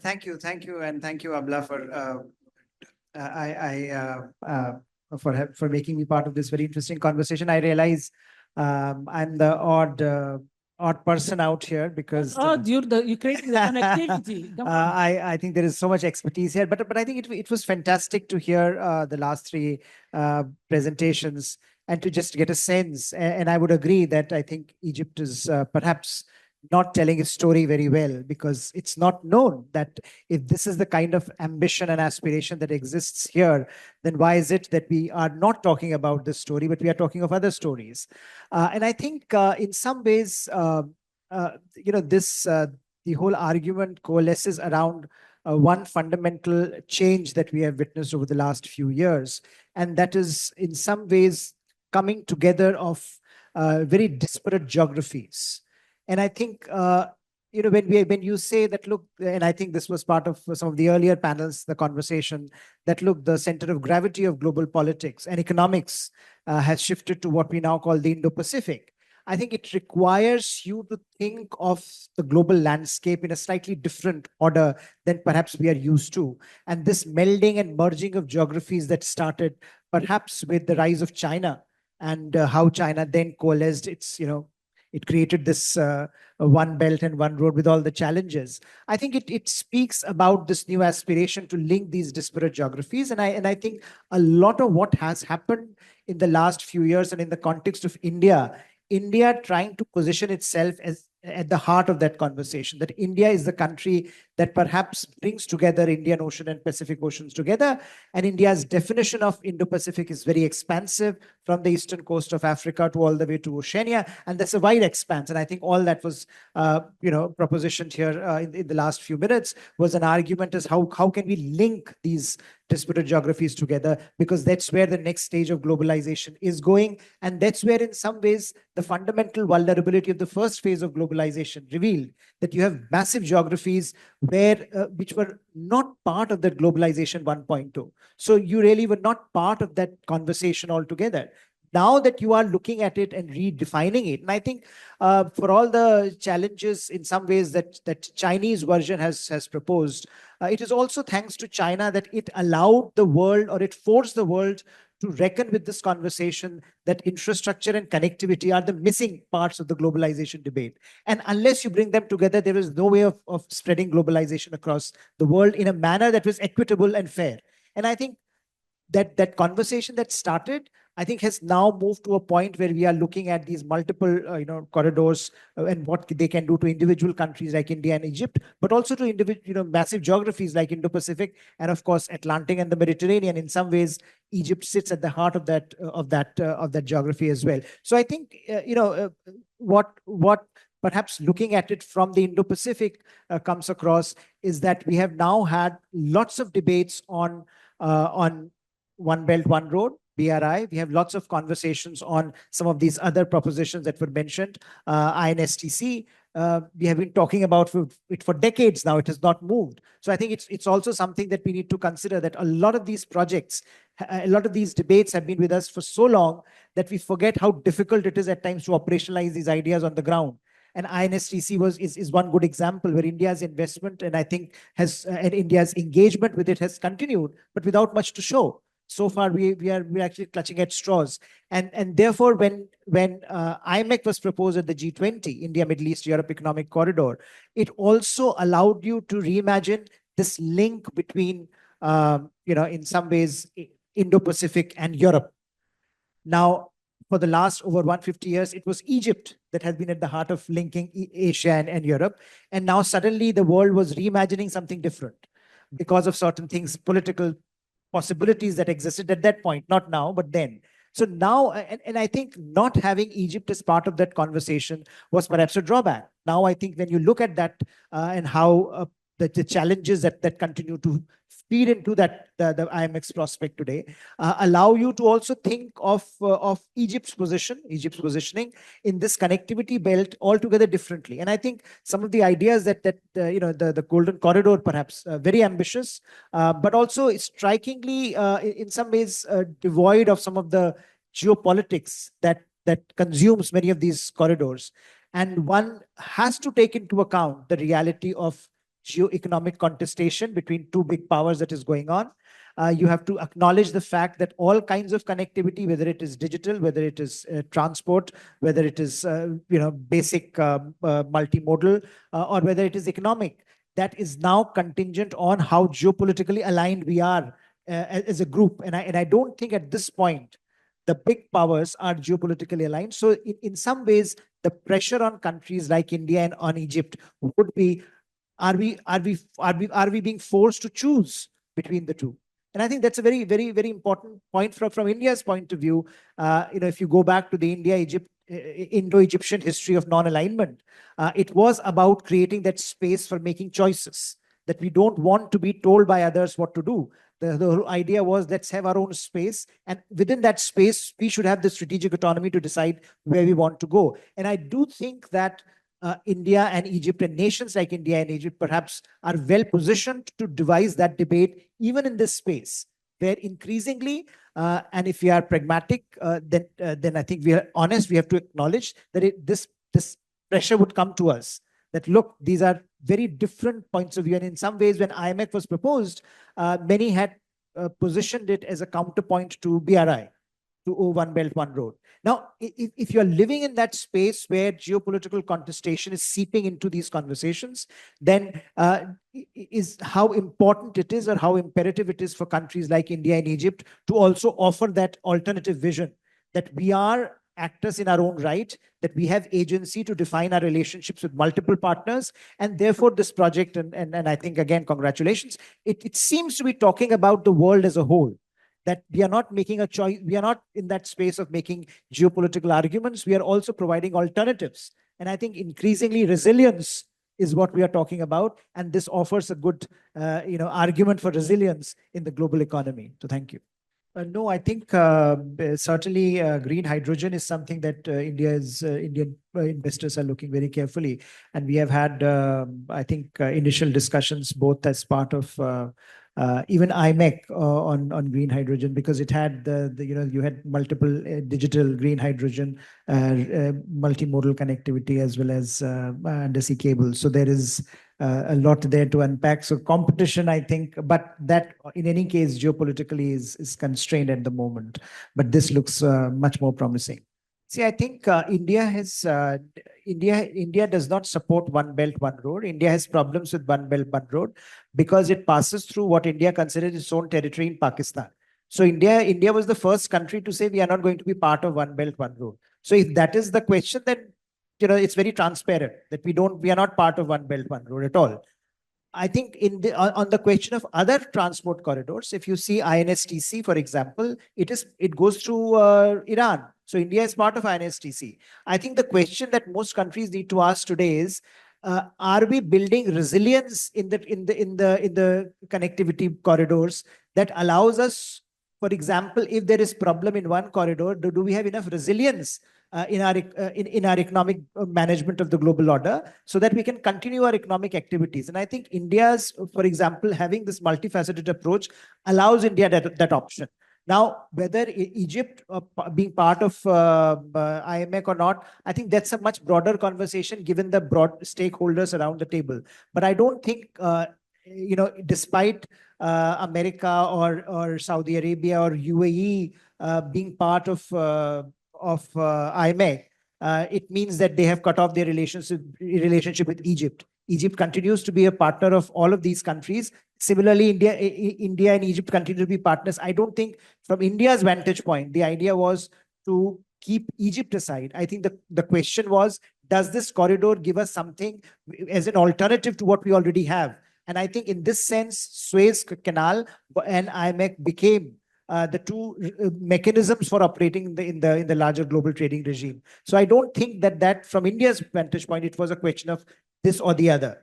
Thank you, and thank you, Abla, for making me part of this very interesting conversation. I realize I'm the odd person out here because Oh, you created the connectivity. Come on. I think there is so much expertise here. But I think it was fantastic to hear the last three presentations and to just get a sense. And I would agree that I think Egypt is perhaps not telling its story very well, because it's not known that if this is the kind of ambition and aspiration that exists here, then why is it that we are not talking about this story, but we are talking of other stories? And I think in some ways, this the whole argument coalesces around one fundamental change that we have witnessed over the last few years, and that is in some ways coming together of very disparate geographies. And I think when you say that, look, and I think this was part of some of the earlier panels, the conversation, that look, the center of gravity of global politics and economics has shifted to what we now call the Indo-Pacific. I think it requires you to think of the global landscape in a slightly different order than perhaps we are used to. And this melding and merging of geographies that started perhaps with the rise of China, and how China then coalesced it created this one belt and one road with all the challenges. I think it speaks about this new aspiration to link these disparate geographies. And I think a lot of what has happened in the last few years, and in the context of India trying to position itself as at the heart of that conversation, that India is the country that perhaps brings together Indian Ocean and Pacific Oceans together. And India's definition of Indo-Pacific is very expansive, from the eastern coast of Africa to all the way to Oceania. And that's a wide expanse. And I think all that was, propositioned here in the last few minutes was an argument as how can we link these disparate geographies together, because that's where the next stage of globalization is going. And that's where, in some ways, the fundamental vulnerability of the first phase of globalization revealed, that you have massive geographies which were not part of that globalization 1.2. So you really were not part of that conversation altogether. Now that you are looking at it and redefining it, and I think for all the challenges in some ways that Chinese version has proposed, it is also thanks to China that it allowed the world, or it forced the world to reckon with this conversation that infrastructure and connectivity are the missing parts of the globalization debate. And unless you bring them together, there is no way of spreading globalization across the world in a manner that was equitable and fair. And I think that conversation that started, I think, has now moved to a point where we are looking at these multiple, corridors and what they can do to individual countries like India and Egypt, but also to massive geographies like Indo-Pacific and, of course, Atlantic and the Mediterranean. In some ways, Egypt sits at the heart of that geography as well. So I think, what perhaps looking at it from the Indo-Pacific comes across is that we have now had lots of debates on One Belt, One Road, BRI. We have lots of conversations on some of these other propositions that were mentioned. INSTC, we have been talking about it for decades now. It has not moved. So I think it's also something that we need to consider, that a lot of these projects, a lot of these debates have been with us for so long that we forget how difficult it is at times to operationalize these ideas on the ground. And INSTC is one good example where India's investment, and I think and India's engagement with it has continued, but without much to show. So far, we're actually clutching at straws, and therefore, when IMEC was proposed at the G20, India, Middle East, Europe Economic Corridor, it also allowed you to reimagine this link between, in some ways, Indo-Pacific and Europe. Now, for the last over 150 years, it was Egypt that has been at the heart of linking Asia and Europe, and now suddenly the world was reimagining something different because of certain things, political possibilities that existed at that point, not now, but then. So now, and I think not having Egypt as part of that conversation was perhaps a drawback. Now, I think when you look at that and how the challenges that continue to feed into that the IMX prospect today allow you to also think of Egypt's positioning in this connectivity belt altogether differently. And I think some of the ideas that the Golden Corridor, perhaps very ambitious, but also strikingly in some ways devoid of some of the geopolitics that consumes many of these corridors. And one has to take into account the reality of geo-economic contestation between two big powers that is going on. You have to acknowledge the fact that all kinds of connectivity, whether it is digital, whether it is transport, whether it is basic multimodal, or whether it is economic, that is now contingent on how geopolitically aligned we are as a group. And I don't think at this point the big powers are geopolitically aligned. So in some ways, the pressure on countries like India and on Egypt would be: are we being forced to choose between the two? And I think that's a very, very, very important point from India's point of view. If you go back to the Indo-Egyptian history of non-alignment, it was about creating that space for making choices, that we don't want to be told by others what to do. The whole idea was, let's have our own space, and within that space, we should have the strategic autonomy to decide where we want to go. And I do think that India and Egypt, and nations like India and Egypt perhaps, are well positioned to devise that debate, even in this space, where increasingly, and if we are pragmatic, then I think we are honest, we have to acknowledge that this pressure would come to us. That, look, these are very different points of view. And in some ways, when IMF was proposed, many had positioned it as a counterpoint to BRI, to One Belt, One Road. Now, if you're living in that space where geopolitical contestation is seeping into these conversations, then is how important it is, or how imperative it is for countries like India and Egypt to also offer that alternative vision, that we are actors in our own right, that we have agency to define our relationships with multiple partners. And therefore, this project, and I think, again, congratulations, it seems to be talking about the world as a whole, that we are not making a choice. We are not in that space of making geopolitical arguments. We are also providing alternatives. And I think increasingly resilience is what we are talking about. And this offers a good argument for resilience in the global economy. So thank you. No, I think certainly green hydrogen is something that Indian investors are looking very carefully. And we have had, I think, initial discussions both as part of even IMEC on green hydrogen, because it had you had multiple digital green hydrogen, multimodal connectivity, as well as undersea cables. So there is a lot there to unpack. So competition, I think, but that in any case geopolitically is constrained at the moment. But this looks much more promising. See, I think India does not support One Belt, One Road. India has problems with One Belt, One Road because it passes through what India considers its own territory in Pakistan. So India was the first country to say we are not going to be part of One Belt, One Road. So if that is the question, then it's very transparent that we are not part of One Belt, One Road at all. I think on the question of other transport corridors, if you see INSTC, for example, it goes through Iran. So India is part of INSTC. I think the question that most countries need to ask today is, are we building resilience in the connectivity corridors that allows us, for example, if there is problem in one corridor, do we have enough resilience in our economic management of the global order, so that we can continue our economic activities? And I think India's, for example, having this multifaceted approach allows India that option. Now, whether Egypt being part of IMEC or not, I think that's a much broader conversation given the broad stakeholders around the table. But I don't think, despite America or Saudi Arabia or UAE being part of IMEC, it means that they have cut off their relationship with Egypt. Egypt continues to be a partner of all of these countries. Similarly, India and Egypt continue to be partners. I don't think, from India's vantage point, the idea was to keep Egypt aside. I think the question was, does this corridor give us something as an alternative to what we already have? And I think in this sense, Suez Canal and IMEC became the two mechanisms for operating in the larger global trading regime. So I don't think that from India's vantage point, it was a question of this or the other.